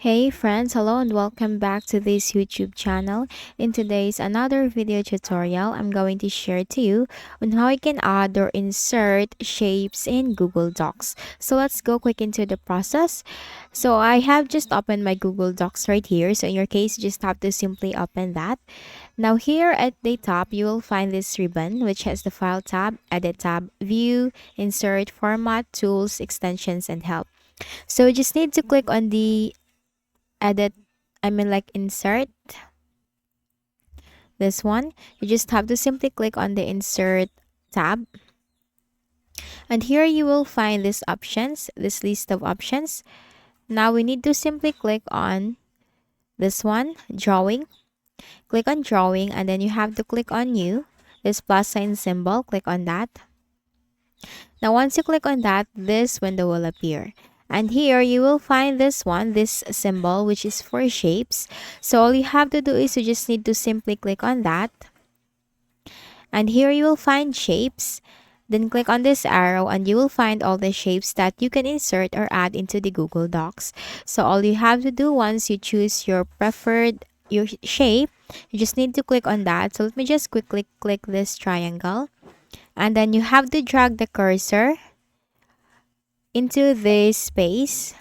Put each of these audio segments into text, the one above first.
Hey friends, hello and welcome back to this YouTube channel. In today's another video tutorial, I'm going to share to you on how you can add or insert shapes in Google Docs. So let's go quick into the process. So I have just opened my Google Docs right here. So in your case, you just have to simply open that. Now here at the top, you will find this ribbon which has the File tab, Edit tab, View, Insert, Format, Tools, Extensions, and Help. So you just need to click on the edit like insert this one. You just have to simply click on the insert tab, and here you will find these options, this list of options. Now we need to simply click on this one, drawing. Click on drawing, and then you have to click on new, this plus sign symbol. Click on that. Now once you click on that, this window will appear. And here you will find this one, this symbol, which is for shapes. So all you have to do is you just need to simply click on that. And here you will find shapes. Then click on this arrow and you will find all the shapes that you can insert or add into the Google Docs. So all you have to do once you choose your preferred your shape, you just need to click on that. So let me just quickly click this triangle. And then you have to drag the cursor into this space.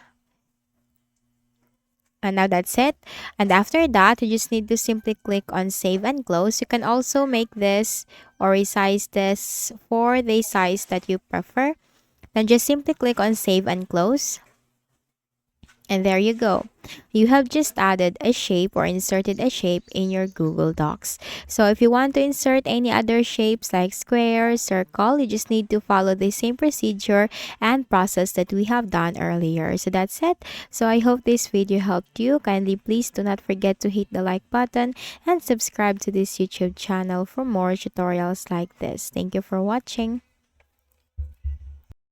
And now that's it. And after that, you just need to simply click on save and close. You can also make this or resize this for the size that you prefer. Then just simply click on save and close. And there you go. You have just added a shape or inserted a shape in your Google Docs. So if you want to insert any other shapes like square, circle, you just need to follow the same procedure and process that we have done earlier. So that's it. So I hope this video helped you. Kindly please do not forget to hit the like button and subscribe to this YouTube channel for more tutorials like this. Thank you for watching.